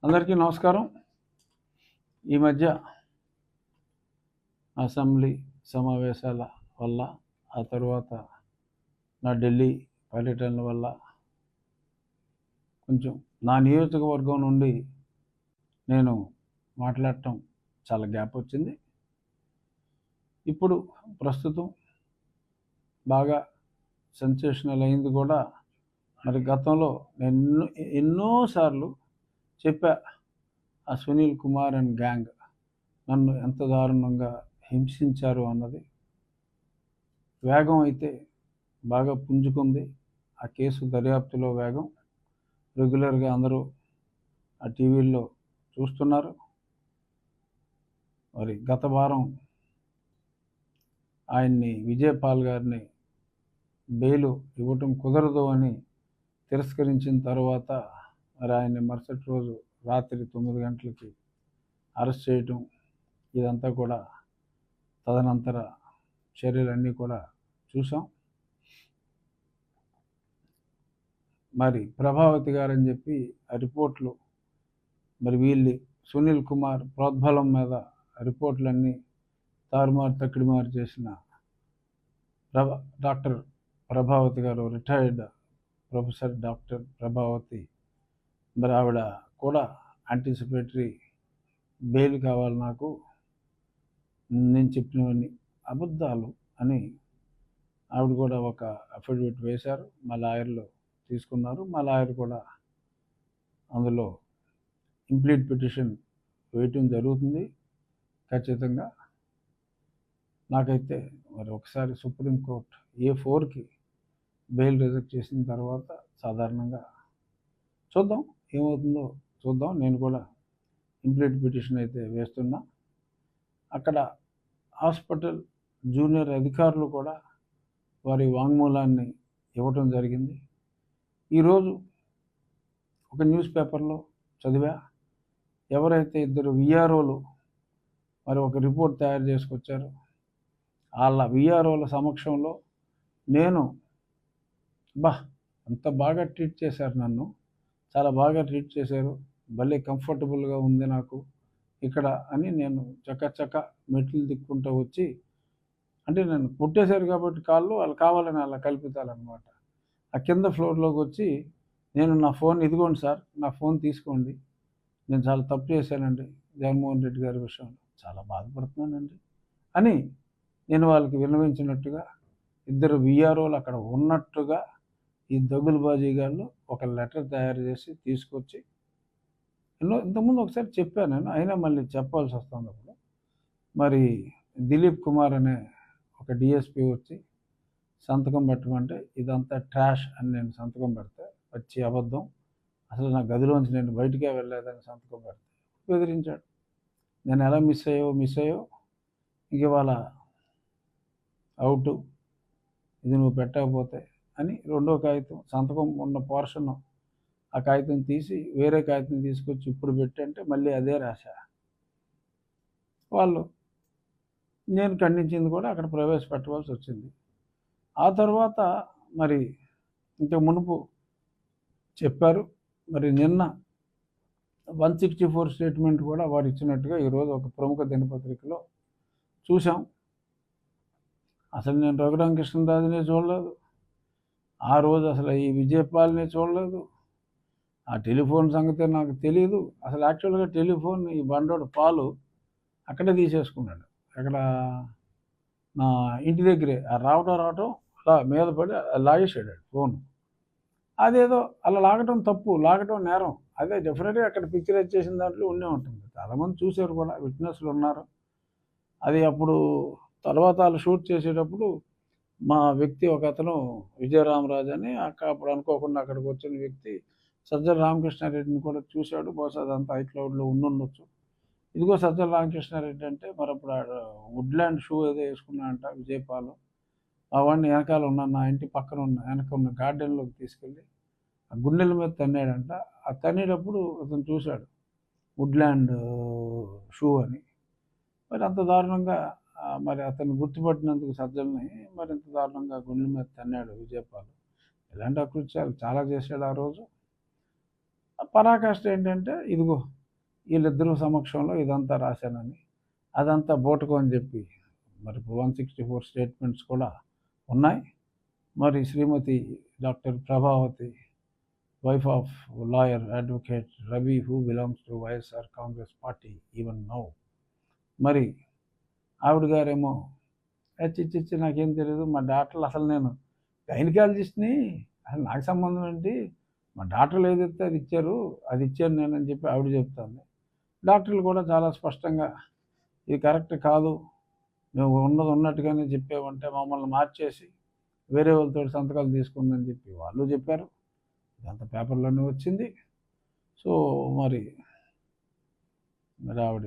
అందరికీ నమస్కారం. ఈ మధ్య అసెంబ్లీ సమావేశాల వల్ల, ఆ తర్వాత నా ఢిల్లీ పర్యటనల వల్ల కొంచెం నా నియోజకవర్గం నుండి నేను మాట్లాడటం చాలా గ్యాప్ వచ్చింది. ఇప్పుడు ప్రస్తుతం బాగా సెన్సేషనల్ అయింది కూడా. మరి గతంలో నేను ఎన్నోసార్లు చెప్పా, ఆ సునీల్ కుమార్ అండ్ గ్యాంగ్ నన్ను ఎంత దారుణంగా హింసించారు అన్నది. వేగం అయితే బాగా పుంజుకుంది. ఆ కేసు దర్యాప్తులో వేగం రెగ్యులర్గా అందరూ ఆ టీవీల్లో చూస్తున్నారు. మరి గత వారం ఆయన్ని, విజయపాల్ గారిని బెయిల్ ఇవ్వటం కుదరదు అని తిరస్కరించిన తర్వాత మరి ఆయన్ని మరుసటి రోజు రాత్రి 9 గంటలకి అరెస్ట్ చేయటం, ఇదంతా కూడా తదనంతర చర్యలన్నీ కూడా చూసాం. మరి ప్రభావతి గారని చెప్పి ఆ రిపోర్ట్లు, మరి వీళ్ళు సునీల్ కుమార్ ప్రోద్బలం మీద రిపోర్ట్లన్నీ తారుమారు తక్కిడిమారు చేసిన డాక్టర్ ప్రభావతి గారు, రిటైర్డ్ ప్రొఫెసర్ డాక్టర్ ప్రభావతి, మరి ఆవిడ కూడా యాంటిసిపేటరీ బెయిల్ కావాలి నాకు, నేను చెప్పినవన్నీ అబద్ధాలు అని ఆవిడ కూడా ఒక అఫిడవిట్ వేశారు. మా లాయర్లు తీసుకున్నారు. మా లాయర్ కూడా అందులో ఇంప్లీట్ పిటిషన్ వేయటం జరుగుతుంది. ఖచ్చితంగా నాకైతే మరి ఒకసారి సుప్రీంకోర్టు A4కి బెయిల్ రిజెక్ట్ చేసిన తర్వాత సాధారణంగా చూద్దాం ఏమవుతుందో చూద్దాం. నేను కూడా ఇంప్లీట్ పిటిషన్ అయితే వేస్తున్నా. అక్కడ హాస్పిటల్ జూనియర్ అధికారులు కూడా వారి వాంగ్మూలాన్ని ఇవ్వటం జరిగింది. ఈరోజు ఒక న్యూస్ పేపర్లో చదివా, ఎవరైతే ఇద్దరు విఆర్ఓలు మరి ఒక రిపోర్ట్ తయారు చేసుకొచ్చారు, వాళ్ళ విఆర్ఓల సమక్షంలో నేను అంత బాగా ట్రీట్ చేశారు నన్ను, చాలా బాగా ట్రీట్ చేశారు, భలే కంఫర్టబుల్గా ఉంది నాకు ఇక్కడ అని నేను చక్క మెట్లు దిక్కుంటూ వచ్చి, అంటే నన్ను పుట్టేశారు కాబట్టి కాళ్ళు, వాళ్ళు కావాలని అలా కల్పితాలన్నమాట. ఆ కింద ఫ్లోర్లోకి వచ్చి నేను నా ఫోన్, ఇదిగోండి సార్ నా ఫోన్ తీసుకోండి, నేను చాలా తప్పు చేశానండి జగన్మోహన్ రెడ్డి గారి విషయంలో, చాలా బాధపడుతున్నానండి అని నేను వాళ్ళకి విన్నవించినట్టుగా, ఇద్దరు విఆర్ఓలు అక్కడ ఉన్నట్టుగా ఈ దగులుబాజీ గారు ఒక లెటర్ తయారు చేసి తీసుకొచ్చి, ఇంతకుముందు ఒకసారి చెప్పాను నేను, అయినా మళ్ళీ చెప్పాల్సి వస్తుంది. అప్పుడు మరి దిలీప్ కుమార్ అనే ఒక డిఎస్పీ వచ్చి సంతకం పెట్టమంటే, ఇదంతా ట్రాష్ అని నేను సంతకం పెడితే, వచ్చి అబద్ధం, అసలు నా గదిలోంచి నేను బయటికే వెళ్ళలేదని సంతకం పెడితే బెదిరించాడు. నేను ఎలా మిస్ అయ్యో ఇంక ఇవాళ అవుట్, ఇది నువ్వు పెట్టకపోతే అని రెండో కాగితం, సంతకం ఉన్న పోర్షన్ ఆ కాగితం తీసి వేరే కాగితం తీసుకొచ్చి ఇప్పుడు పెట్టంటే మళ్ళీ అదే రాశా. వాళ్ళు నేను ఖండించింది కూడా అక్కడ ప్రవేశపెట్టవలసి వచ్చింది. ఆ తర్వాత మరి ఇంత మునుపు చెప్పారు, మరి నిన్న 164 స్టేట్మెంట్ కూడా వారు ఇచ్చినట్టుగా ఈరోజు ఒక ప్రముఖ దినపత్రికలో చూసాం. అసలు నేను రఘురామకృష్ణరాజునే చూడలేదు, ఆ రోజు అసలు ఈ విజయపాల్ని చూడలేదు, ఆ టెలిఫోన్ సంగతి నాకు తెలియదు. అసలు యాక్చువల్గా టెలిఫోన్ ఈ బండోడు పాలు అక్కడే తీసేసుకున్నాడు, అక్కడ నా ఇంటి దగ్గరే రావటం అలా మీద పడి లాగేసాడు ఫోన్. అదేదో అలా లాగటం తప్పు, లాగటం నేరం, అదే డెఫినెట్గా అక్కడ పిక్చరైజ్ చేసిన దాంట్లో ఉండే ఉంటుంది. చాలామంది చూశారు కూడా, విట్నెస్లు ఉన్నారు. అది అప్పుడు తర్వాత వాళ్ళు షూట్ చేసేటప్పుడు మా వ్యక్తి ఒక అతను విజయరామరాజు అని అప్పుడు అనుకోకుండా అక్కడికి వచ్చిన వ్యక్తి సజ్జల రామకృష్ణారెడ్డిని కూడా చూశాడు. బహుశా అదంతా ఐక్లౌడ్లో ఉండొచ్చు. ఇదిగో సజ్జల రామకృష్ణారెడ్డి అంటే, మరి అప్పుడు వుడ్లాండ్ షూ ఏదో వేసుకున్నాడంట విజయపాలు. ఆ వాడిని వెనకాల ఉన్న నా ఇంటి పక్కన వెనక ఉన్న గార్డెన్లోకి తీసుకెళ్ళి ఆ గుండెల మీద తన్నాడంట. ఆ తన్నేటప్పుడు అతను చూశాడు వుడ్లాండ్ షూ అని. మరి అంత దారుణంగా మరి అతను గుర్తుపట్టినందుకు సజ్జల్ని మరి ఇంత దారుణంగా గుండెల మీద తన్నాడు విజయపాలు. ఇలాంటి అకృత్యాలు చాలా చేశాడు ఆ రోజు. పరాకాష్ట ఏంటంటే, ఇదిగో వీళ్ళిద్దరూ సమక్షంలో ఇదంతా రాశానని, అదంతా బూటకం అని చెప్పి మరి 164 స్టేట్మెంట్స్ కూడా ఉన్నాయి. మరి Shrimati doctor Prabhavati, wife of lawyer advocate Ravi, who belongs to YSR Congress party even now. మరి ఆవిడ గారేమో చిచ్చి నాకేం తెలియదు, మా డాక్టర్లు అసలు నేను గైనకాలజిస్ట్ని, అసలు నాకు సంబంధం ఏంటి, మా డాక్టర్లు ఏదైతే అది ఇచ్చారు, అది ఇచ్చాను నేను అని చెప్పి ఆవిడ చెప్తుంది. డాక్టర్లు కూడా చాలా స్పష్టంగా ఇది కరెక్ట్ కాదు, నువ్వు ఉన్నది ఉన్నట్టుగానే చెప్పావంటే మమ్మల్ని మార్చేసి వేరే వాళ్ళతో సంతకాలు తీసుకుందని చెప్పి వాళ్ళు చెప్పారు. ఇదంతా పేపర్లోనే వచ్చింది. సో మరి ఆవిడ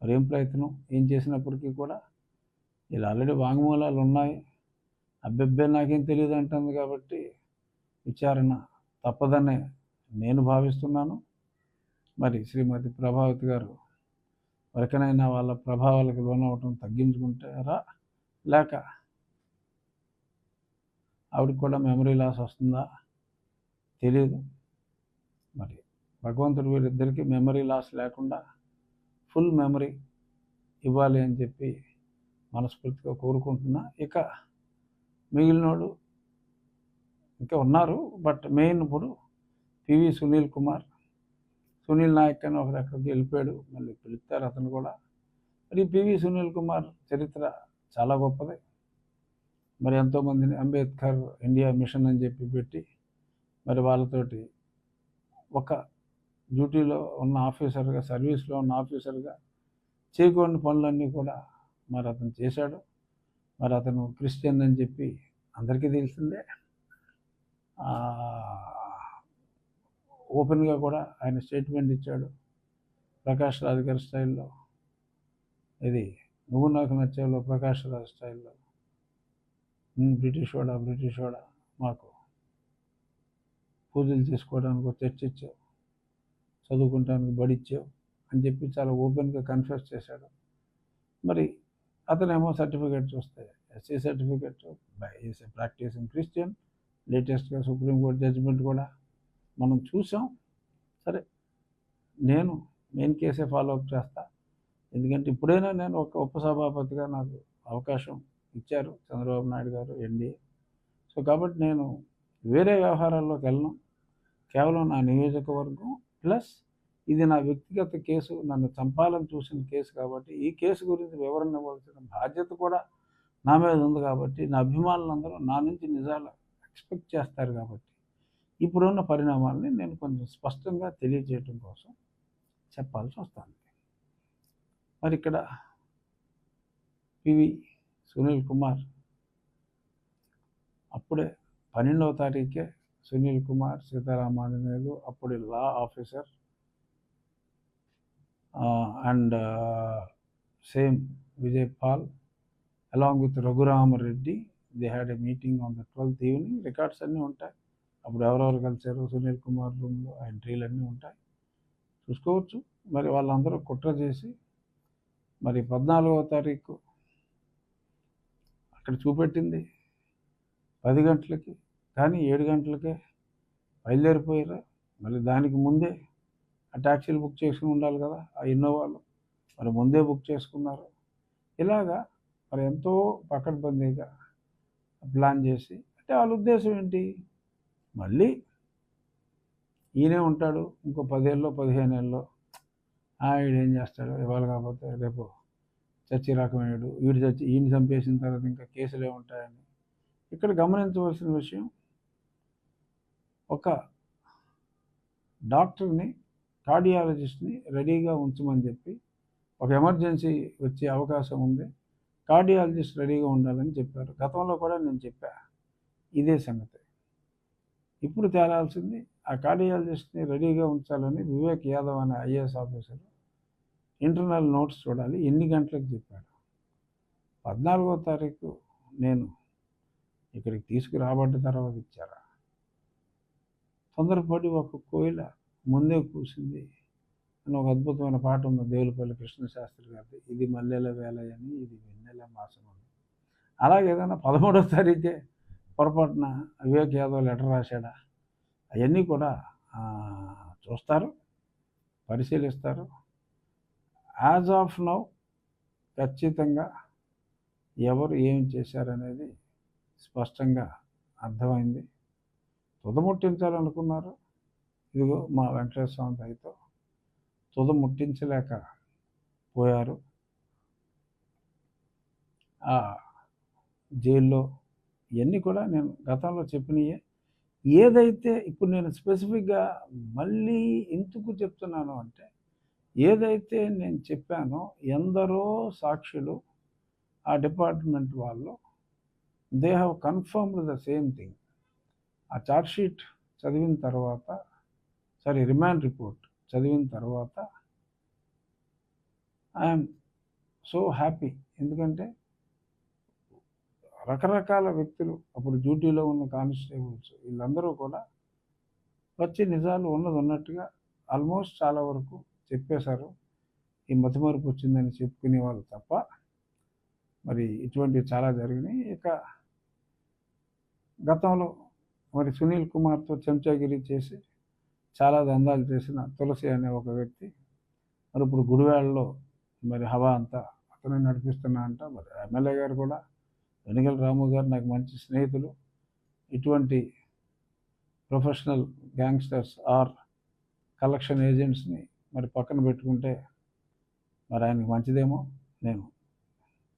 మరి ఏం ప్రయత్నం ఏం చేసినప్పటికీ కూడా ఇలా ఆల్రెడీ వాంగ్మూలాలు ఉన్నాయి, అబ్బెబ్బే నాకేం తెలియదు అంటుంది. కాబట్టి విచారణ తప్పదనే నేను భావిస్తున్నాను. మరి శ్రీమతి ప్రభావతి గారు వరకనైనా వాళ్ళ ప్రభావాలకు లోనవటం తగ్గించుకుంటారా, లేక ఆవిడకి కూడా మెమరీ లాస్ వస్తుందా తెలియదు. మరి భగవంతుడు వీరిద్దరికీ మెమరీ లాస్ లేకుండా ఫుల్ మెమరీ ఇవ్వాలి అని చెప్పి మనస్ఫూర్తిగా కోరుకుంటున్నా. ఇక మిగిలినోడు ఇంకా ఉన్నారు, బట్ మెయిన్ ఇప్పుడు పివి సునీల్ కుమార్, సునీల్ నాయక్ అని ఒకరు ఎక్కడికి వెళ్ళిపోయాడు, మళ్ళీ పిలుస్తారు అతను కూడా. మరి పివి సునీల్ కుమార్ చరిత్ర చాలా గొప్పది. మరి ఎంతోమందిని అంబేద్కర్ ఇండియా మిషన్ అని చెప్పి పెట్టి మరి వాళ్ళతోటి ఒక డ్యూటీలో ఉన్న ఆఫీసర్గా, సర్వీస్లో ఉన్న ఆఫీసర్గా చేయకూడని పనులన్నీ కూడా మరి అతను చేశాడు. మరి అతను క్రిస్టియన్ అని చెప్పి అందరికీ తెలిసిందే. ఓపెన్గా కూడా ఆయన స్టేట్మెంట్ ఇచ్చాడు ప్రకాష్ రాజ్ గారి స్టైల్లో. ఇది నువ్వు నాకు నచ్చేలో ప్రకాష్ రాజ్ స్టైల్లో, బ్రిటిష్ వాడా మాకు పూజలు చేసుకోవడానికి ఒక చర్చ్ ఇచ్చావు, చదువుకుంటానికి బడిచ్చావు అని చెప్పి చాలా ఓపెన్గా కన్ఫెస్ చేశాడు. మరి అతనేమో సర్టిఫికేట్ చూస్తే SC certificate by is a practising Christian. లేటెస్ట్గా సుప్రీంకోర్టు జడ్జిమెంట్ కూడా మనం చూసాం. సరే, నేను మెయిన్ కేసే ఫాలో అప్ చేస్తా, ఎందుకంటే ఇప్పుడైనా నేను ఒక ఉపసభాపతిగా నాకు అవకాశం ఇచ్చారు చంద్రబాబు నాయుడు గారు, ఎన్డీఏ. సో కాబట్టి నేను వేరే వ్యవహారాల్లోకి వెళ్ళను, కేవలం నా నియోజకవర్గం ప్లస్ ఇది నా వ్యక్తిగత కేసు, నన్ను చంపాలని చూసిన కేసు కాబట్టి ఈ కేసు గురించి వివరణ ఇవ్వాల్సిన బాధ్యత కూడా నా మీద ఉంది. కాబట్టి నా అభిమానులందరూ నా నుంచి నిజాలు ఎక్స్పెక్ట్ చేస్తారు. కాబట్టి ఇప్పుడున్న పరిణామాలని నేను కొంచెం స్పష్టంగా తెలియజేయటం కోసం చెప్పాల్సి వస్తుంది. మరి ఇక్కడ పివి సునీల్ కుమార్ అప్పుడే 12వ తారీఖే సునీల్ కుమార్ సీతారామాంజనేయులు అప్పుడు law officer and same Vijay Paul along with Raghuram Reddy, they had a meeting on the 12th evening. Records అన్నీ ఉంటాయి, అప్పుడు ఎవరెవరు కలిసారు సునీల్ కుమార్ రూమ్లో ఎంట్రీలు అన్నీ ఉంటాయి, చూసుకోవచ్చు. మరి వాళ్ళందరూ కుట్ర చేసి మరి 14వ తారీఖు అక్కడ చూపెట్టింది 10 గంటలకి, కానీ 7 గంటలకే బయలుదేరిపోయారు. మళ్ళీ దానికి ముందే ఆ ట్యాక్సీలు బుక్ చేసుకుని ఉండాలి కదా, ఆ ఇన్నోవాలు మరి ముందే బుక్ చేసుకున్నారు. ఇలాగా మరి ఎంతో పకడ్బందీగా ప్లాన్ చేసి, అంటే వాళ్ళ ఉద్దేశం ఏంటి, మళ్ళీ ఈయనే ఉంటాడు ఇంకో 10 ఏళ్ళలో 15 ఏళ్ళలో, ఈయన ఏం చేస్తాడు, ఇవాళ కాకపోతే రేపు చచ్చి రకమయ్యాడు, ఈయన చంపేసిన తర్వాత ఇంకా కేసులే ఉంటాయని. ఇక్కడ గమనించవలసిన విషయం, ఒక డాక్టర్ని, కార్డియాలజిస్ట్ని రెడీగా ఉంచమని చెప్పి, ఒక ఎమర్జెన్సీ వచ్చే అవకాశం ఉంది, కార్డియాలజిస్ట్ రెడీగా ఉండాలని చెప్పారు. గతంలో కూడా నేను చెప్పా ఇదే సంగతి. ఇప్పుడు తేలాల్సింది, ఆ కార్డియాలజిస్ట్ని రెడీగా ఉంచాలని వివేక్ యాదవ్ అనే ఐఏఎస్ ఆఫీసర్ ఇంటర్నల్ నోట్స్ చూడాలి, ఎన్ని గంటలకు చెప్పాడు. 14వ తారీఖు నేను ఇక్కడికి తీసుకురాబడ్డ తర్వాత ఇచ్చారా, తొందరపడి ఒక కోయిల ముందే కూసింది అని ఒక అద్భుతమైన పాట ఉంది దేవులపల్లి కృష్ణశాస్త్రి గారిది, ఇది మల్లెల వేళ అని, ఇది వెన్నెల మాసం అని. అలాగే ఏదైనా 13వ తారీఖే పొరపాటున వివేక్ యాదవ్ లెటర్ రాశాడా, అవన్నీ కూడా చూస్తారు. పరిశీలిస్తారు. యాజ్ ఆఫ్ నౌ ఖచ్చితంగా ఎవరు ఏం చేశారనేది స్పష్టంగా అర్థమైంది. తుదముట్టించాలనుకున్నారు. ఇదిగో మా వెంకటేశ్వర స్వామి దయతో తుదముట్టించలేకపోయారు. ఆ జైల్లో ఇవన్నీ కూడా నేను గతంలో చెప్పినయే. ఏదైతే ఇప్పుడు నేను స్పెసిఫిక్గా మళ్ళీ ఎందుకు చెప్తున్నాను అంటే, ఏదైతే నేను చెప్పానో ఎందరో సాక్షులు ఆ డిపార్ట్మెంట్ వాళ్ళు they have confirmed the same thing. ఆ చార్జ్షీట్ చదివిన తర్వాత, రిమాండ్ రిపోర్ట్ చదివిన తర్వాత ఐఎమ్ సో హ్యాపీ. ఎందుకంటే రకరకాల వ్యక్తులు, అప్పుడు డ్యూటీలో ఉన్న కానిస్టేబుల్స్ వీళ్ళందరూ కూడా వచ్చి నిజాలు ఉన్నది ఉన్నట్టుగా ఆల్మోస్ట్ చాలా వరకు చెప్పేశారు. ఈ మతిమరుపు వచ్చిందని చెప్పుకునే వాళ్ళు తప్ప మరి ఇటువంటివి చాలా జరిగినాయి. ఇక గతంలో మరి సునీల్ కుమార్తో చెంచాగిరి చేసి చాలా దందాలు చేసిన తులసి అనే ఒక వ్యక్తి మరి ఇప్పుడు గుడివాడలో మరి హవా అంతా అతనే నడిపిస్తున్నా అంట. మరి ఎమ్మెల్యే గారు కూడా వెనిగల రాము గారు నాకు మంచి స్నేహితులు. ఇటువంటి ప్రొఫెషనల్ గ్యాంగ్స్టర్స్ ఆర్ కలెక్షన్ ఏజెంట్స్ని మరి పక్కన పెట్టుకుంటే మరి ఆయనకి మంచిదేమో.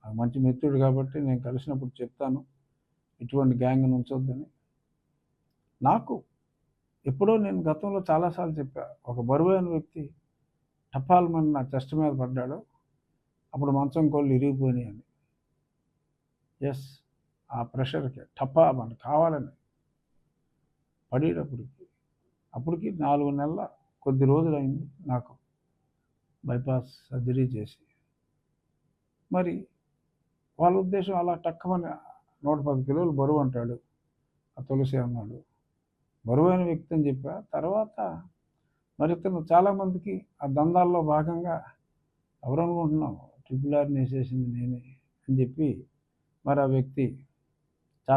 నాకు మంచి మిత్రుడు కాబట్టి నేను కలిసినప్పుడు చెప్తాను ఇటువంటి గ్యాంగ్ను ఉంచొద్దని. నాకు ఎప్పుడో నేను గతంలో చాలాసార్లు చెప్పా, ఒక బరువైన వ్యక్తి టపాల్మని నా చెస్ట్ మీద పడ్డాడు, అప్పుడు మంచం కోళ్ళు ఇరిగిపోయినాయి అని. ఎస్, ఆ ప్రెషర్కి టపాల్మని కావాలని అప్పటికి 4 నెలల కొద్ది రోజులైంది నాకు బైపాస్ సర్జరీ చేసి. మరి వాళ్ళ ఉద్దేశం అలా టక్కమని 110 కిలోలు బరువు అంటాడు ఆ తులసి అన్నాడు. బరువైన వ్యక్తి అని చెప్పా. తర్వాత మరి ఇతను చాలామందికి ఆ దందాల్లో భాగంగా ఎవరనుకుంటున్నావు, RRR వేసేసింది నేనే అని చెప్పి మరి ఆ వ్యక్తి